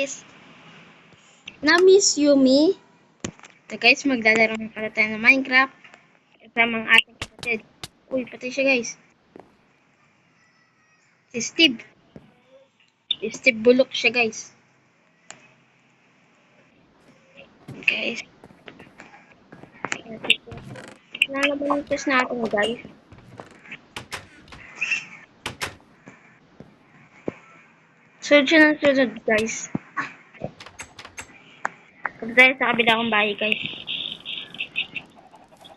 guys. Na-miss you me? So guys, maglalaro na pala tayo ng Minecraft. Kasama ang ating kapatid. Uy, patay siya guys. Si Steve. Si Steve bulok siya guys. Guys. Nalaman yung test natin guys. Sunod guys. Punta tayo sa kabila kong bahay guys.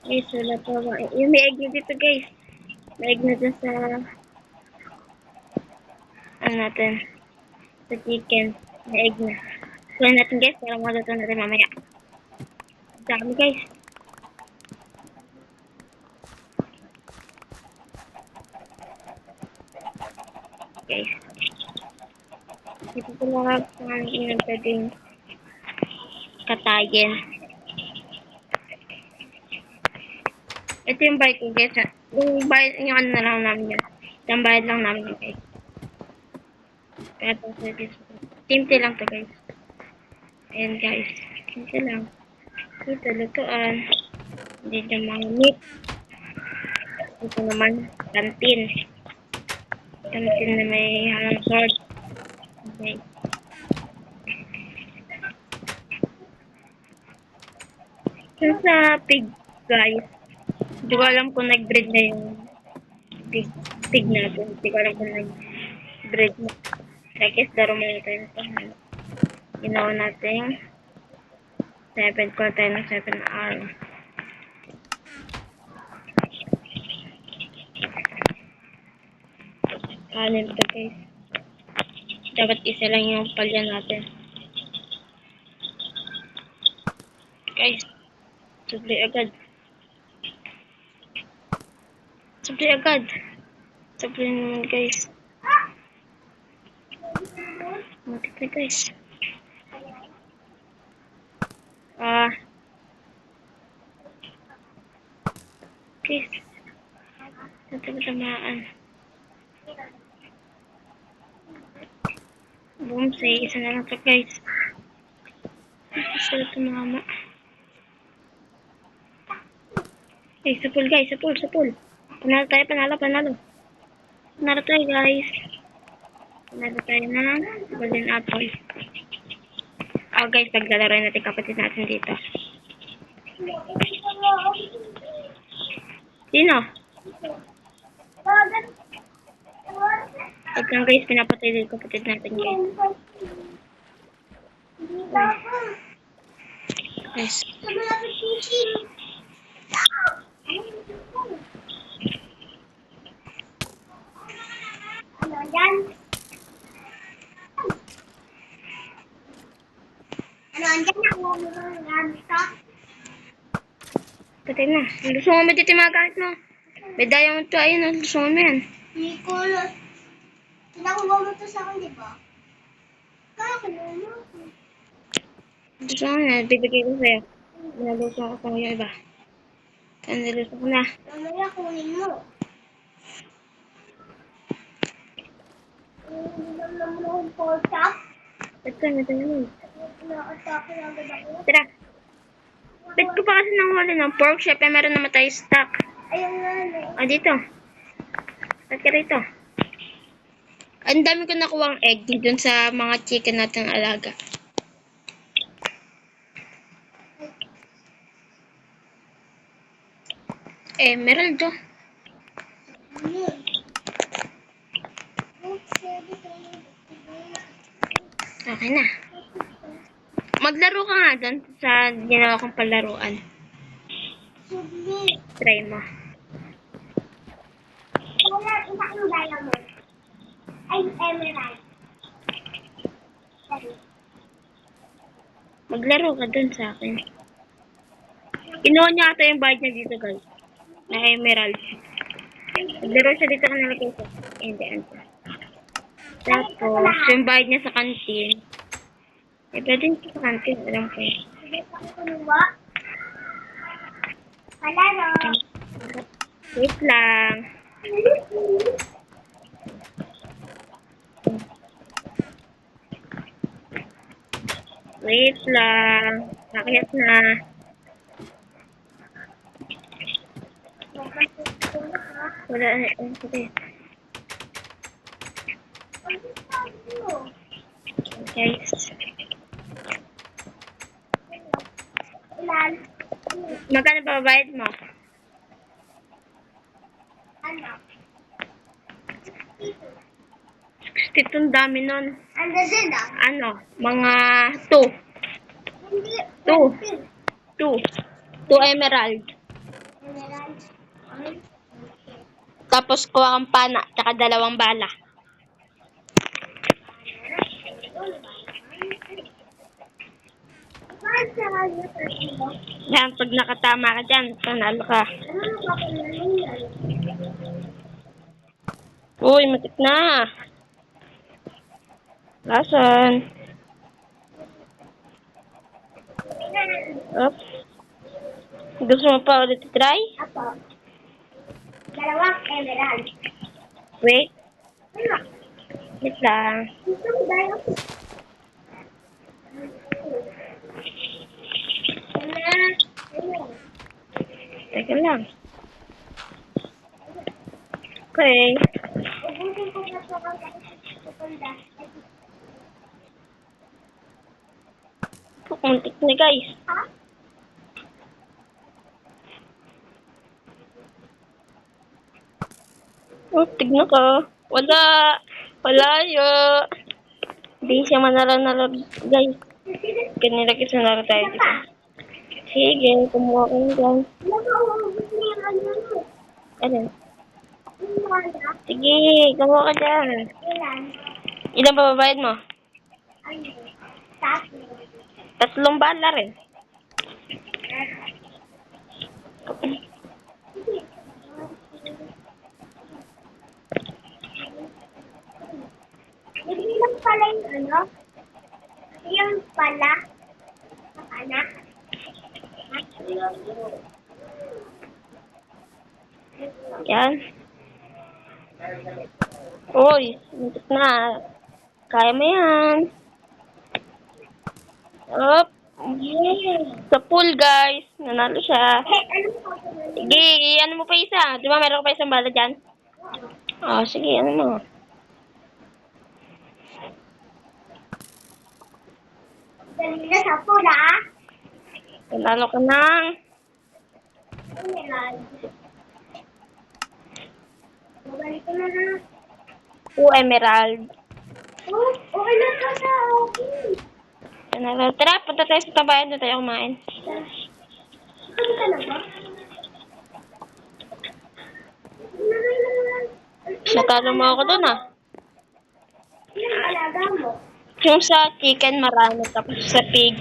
Guys, wala pa ba? Yung may egg na dito guys. May egg na dyan sa ano natin. Sa chicken. May egg na. Kuha natin guys para maluto natin mamaya. Dami guys. Guys. Ito ko lang ang inagpaging katayin. Ito yung bite ko guys. Yung bite, yung ano na lang namin yun. Yung bayad lang namin yun guys. Kaya ito sa guys. Timti lang to guys. Ayan guys. Timti lang. Ito lutuan. Hindi dyan mga meat. Ito naman kantin. Kantin na may halang sword. Okay. Yung sa pig guys. Hindi ko alam kung nag-breed na yung pig natin. Hindi ko alam kung nag-breed na. I guess laro muna tayo sa ginawa natin 7 ko tayo ng 7R. Kanin to guys. Dapat isa lang yung palya natin. Guys, subli agad. Subli agad. Subli naman guys. Matik na guys. Guys. Ito matamaan. Boom, say isa na lang to guys. Isa na tumama. Okay, sapul guys, sapul. Panalo tayo, panalo. Panalo tayo guys. Panalo tayo ng golden apple. Oh guys, paglalaro natin kapatid natin dito. Sino? Pagkang guys, pinapatay din kapatid natin guys. Guys. Patay na. Lusong mo dito mga kahit mo. May diamond to. Ayun, lusong mo yan. Nicolas. Kinakuha mo to sa akin, di ba? Kakakuha mo. Lusong mo yan. Bibigay ko sa'yo. Nalusong ako yung iba. Kaya nilusong ko na. Mamaya kunin mo. Hindi naman akong pork chop. Ito naman. Na-atake na agad ako. Tara. Bet ko pa kasi nang huli ng pork chop. Eh, meron naman tayo stock. Ayun nga. Dito. Start ka rito. Ang dami ko nakuha ang egg dun sa mga chicken natin alaga. Emerald to. Okay na. Maglaro ka nga dun sa ginawa kong palaruan. Try mo. Wala, isa yung diamond. Ay, emerald. Maglaro ka dun sa akin. Kinuha niya ata yung bayad niya dito guys. Na emerald. Maglaro siya dito ka nalagay siya. Hindi. Tapos, yung bayad niya sa kantin. Pwede nito sa kantin. Alam ko yun. Palaro. Wait lang. Wait lang. Bakit na? Wala na. Okay. Guys. Ilan? Magkano ba bayad mo? Ano? 62 dami nun. Ano din ah? Ano? Mga 2. Hindi. 2. 20. 2. 2 emerald. Emerald. Ay. Tapos kuha kang pana, tsaka 2 bala. Bakit sa kanya tatlo? Yan, pag nakatama ka dyan, panalo ka. Ano ang papalaman yan? Uy, matik na. Lason. Oops. Gusto mo pa ulit try? Apo. Dalawang emerald. Wait, Ano? wait lang. Gusto mo tayo? Ano? Teka lang. Okay. Ubusin ko na ito ang kapitanda. Pumuntik na guys. Ha? Oh, tignan ka. Wala. Wala yo. Hindi siya manalo-nalo guys. Kanila kasi nalo tayo dito. Sige, kumuha ko na dyan. Ano ba uubos niya yung ano mo? Ano? Yung wala? Sige, kumuha ka dyan. Ilan? Ilan ba babayad mo? Ano? Tatlo. 3 bala rin. Hindi lang pala yung ano? Yung pala? Anak? Yan. Uy, muntik na. Kaya mo yan. Up. Sa pool, guys. Nanalo siya. Ano pa po? Sige, ano mo pa isa? Di ba meron ka pa isang bala dyan? Oh, sige, ano mo? Kanina sa pula. Nanalo ka ng Emerald. Babalik ko na na. 2 emerald. Oh, okay na to sa okay. Nanalo. Tara, punta tayo sa tabayan na tayo kumain. Ano talaga? Natalo mo ako dun ah. Ilang alaga mo? Yung sa chicken marami, tapos sa pig,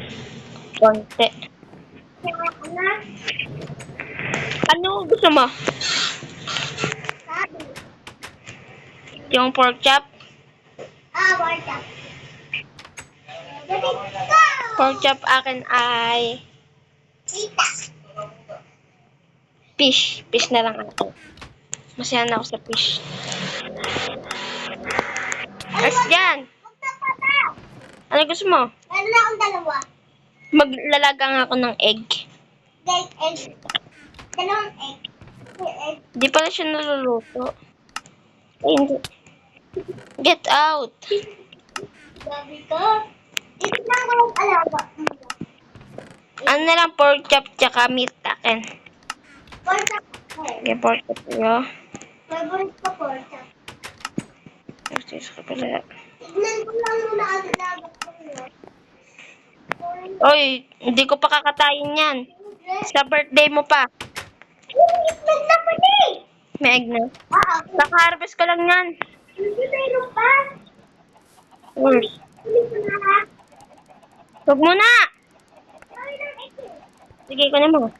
konti. Kaya na, Ano gusto mo? sabi. Yung pork chop? Warta. Gabi ko! Pork chop akin ay Tita. fish. Fish na lang ako. Masaya na ako sa fish. As dyan. Huwag na pata. Ano gusto mo? Meron na akong dalawa. Maglalagang ako ng egg. Egg. Dalawang egg. Egg. Di pala siya naluluto. Ay, hindi. Get out. Gabi ko. Itignan ko yung alaga. Ano na lang pork chop tsaka meat akin. Warta. Okay, pork chop yo. Favorite ko warta. Excuse ko pala. Tignan ko lang muna ang alaga ko. Oy, hindi ko pa kakatayin yan. Sa birthday mo pa. Itlog na pala eh. May egg na. Kaka-harvest ko lang yan. Hindi mayroon pa. Worse. Hindi ko na. Huwag mo na. Ay, lang egg eh. Sige, kunin mo.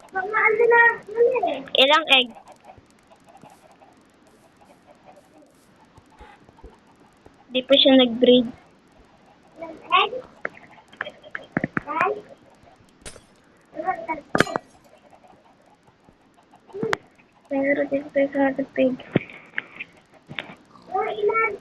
Mga ano na, ano eh. Ilang egg? Di pa siya nag-breed. Egg? Guys? Pero dito tayo sa ating pig. Ilan?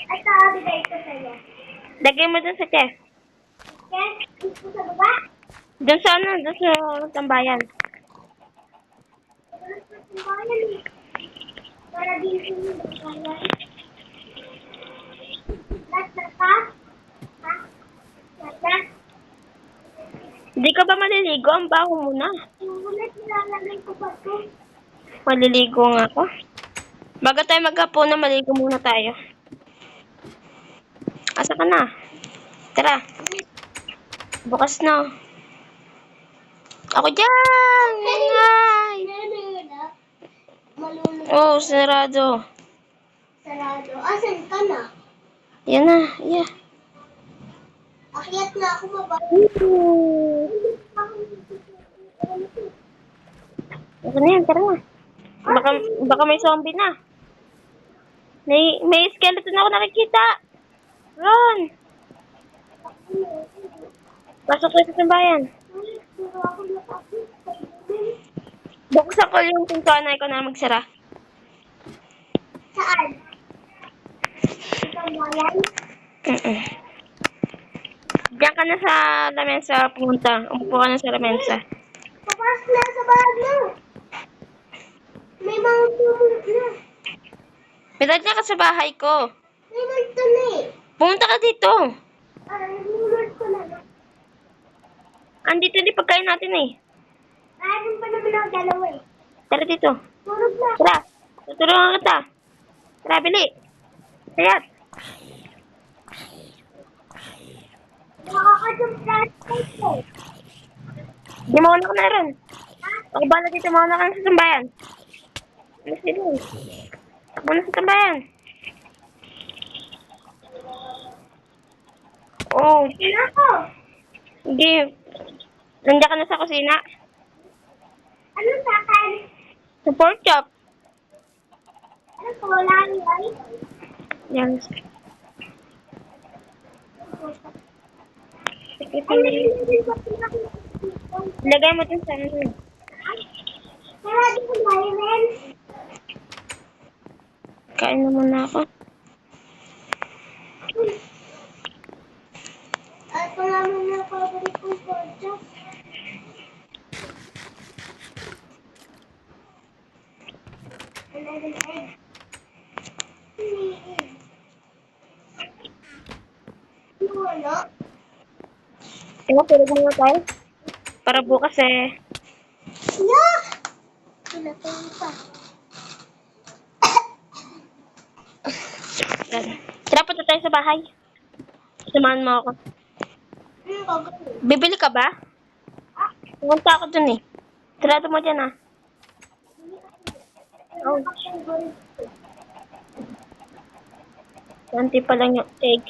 At nakabigay ko sa'yo. Lagay mo dun sa chest. Yes, gusto sa baba. Dun sa ano, dun sa tambayan. Para din sa inyo, bayan. Last na ka? Ha? Last na? Hindi ka ba maliligo? Ang baho mo na. Yung ulit nilalagay ko pa ito. Maliligo nga ako. Bago tayo maghapunan, maligo muna tayo. Asa ka na? Tara. Bukas na. Ako dyan! Ngay! Malulog. Oh, sarado. Sarado. Asan ka na? Yan na. Yeah. Akyat na ako baba. Ako na yan, tara na. Baka may zombie na. May skeleton ako nakikita. Ron! Pasok ko sa bayan. Buksan ko yung pintuan na ikaw na magsara. Saan? Isang bayan? Diyan ka na sa lamesa pumunta. Umupo ka na sa lamesa. Papasok na sa bahay mo. May mga pumunta na. Pinadya ka sa bahay ko. May multo na eh. Pumunta ka dito. May multo na. Andito din pagkain natin eh. Mayroon pa naman ako dalawa eh. Tara dito. Tulog na. Tara. Tutulungan kita. Tara, bili. Sayat. Nakakajump flashlight ko. Di mauna ka na ron. Ako bala dito, mauna ka na sa tambayan. Ano sila? Ako na sa tambayan. Oh, Sino ako? hindi. Nandiyan ka na sa kusina. Ano sa akin? Sa pork chop. Ano ko? Lalay? Yan. Ano yung ba pinakita? Lagay mo dun sa ano. Marami ko mayroon. Kain na muna ako. At marami na paborito kong kotsa. Wala. Tingnan, tulog muna tayo. Para bukas eh. Yeah! Pinatay pa. Yan. Tara, punta tayo sa bahay. Samahan mo ako. Ano gagawin? Bibili ka ba? Ah, Pumunta ako dun eh. Tirado mo dyan ah. Oh, konti pa lang yung egg.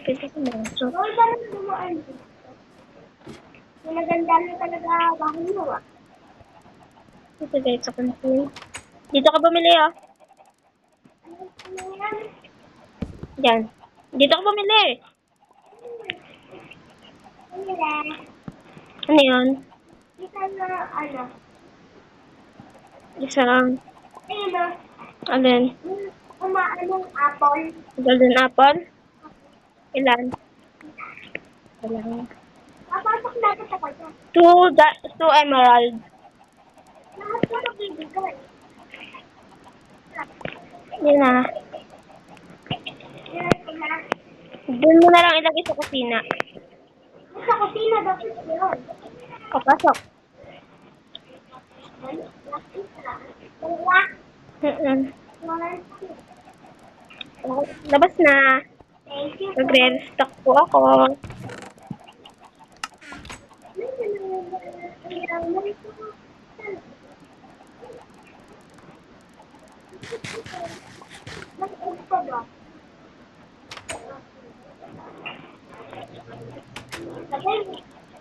Pwede ko na. So, Hoy, ba naman dumaan dito? Maganda na talaga bahay mo ah. ito guys, sa kantin. Dito ka bumili oh. Ano yan? Yan. Dito ka bumili. Ano yan? Ano yun? Kita na ano? Isang, Ayun na. alin? Umaanong apple. Golden apple? Ilan? Ilan? Papasok natin sa kanya. Two emerald. Lahat ko na bibigay. Yun na. Yan ko na. Doon mo na lang ilagay sa kusina. Sa kusina dapat yun. Papasok. Dalawa. Mm-mm. Labas na. Thank you. Magre-restock po ako.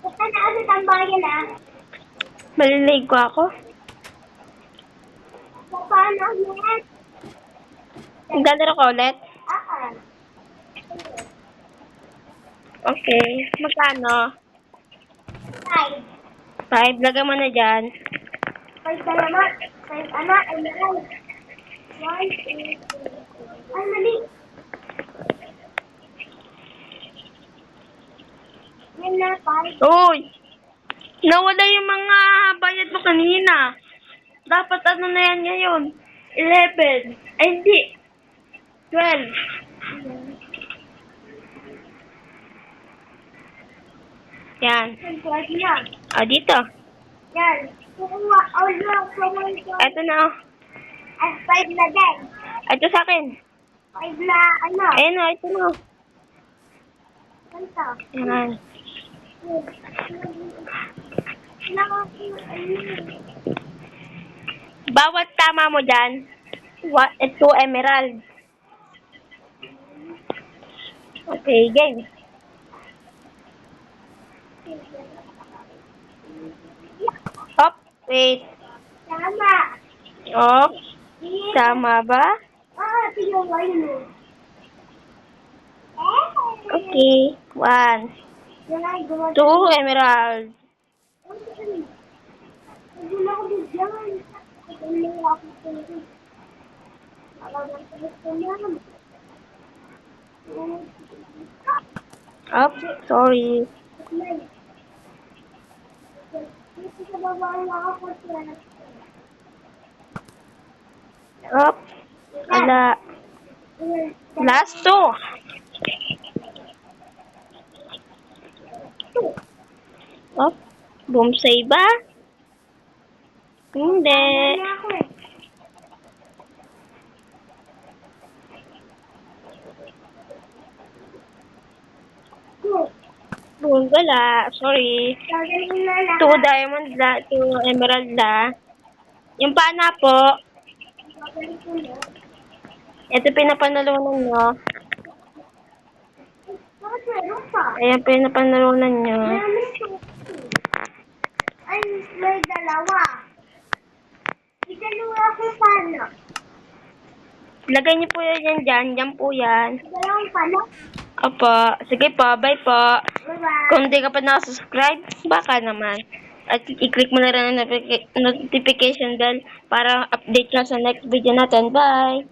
Basta na ako sa tambayan ah. Maliligo ako. Paano yan? Maglalaro ka ulit? Ah. Okay. Magkano? 5. 5. Lagay mo na dyan. 5 na naman. 5 anak. Ay, naman. 1, 2, 3, 4. Ay, mali. Yan na, 5. Uy! Nawala yung mga bayad mo kanina. Dapat ano na yan ngayon? 11. Ay, hindi. 12. Yan. Yan, 12 na. Dito. Yan. Kukuha. Oh, no. Kukuha. Ito na. Ay, 5 na din. Ito sa akin. 5 na, ano? Ayan o, ito na. Ganito. Yan. Bawat tama mo dyan, 2 emerald. Okay, game. Hop, wait. Tama. Oh, tama ba? Tinaway mo. Okay, 1, 2 emerald. Nagula ko din dyan. Nagula ako din. Up, sorry. Up, ala. Last 2. Up, bumsay ba? Hindi. Wala, sorry. 2 diamond la, 2 emerald la. Yung pana po, ito pinapanalunan nyo. Ayan, pinapanalunan nyo. Ay, may dalawa. May dalawa akong pala. Lagay niyo po yan dyan. Dyan po yan. Dalawang pala. Opo. Sige po. Bye po. Bye-bye. Kung hindi ka pa nakasubscribe, baka naman. At i-click mo na rin ang notification bell para update ka sa next video natin. Bye!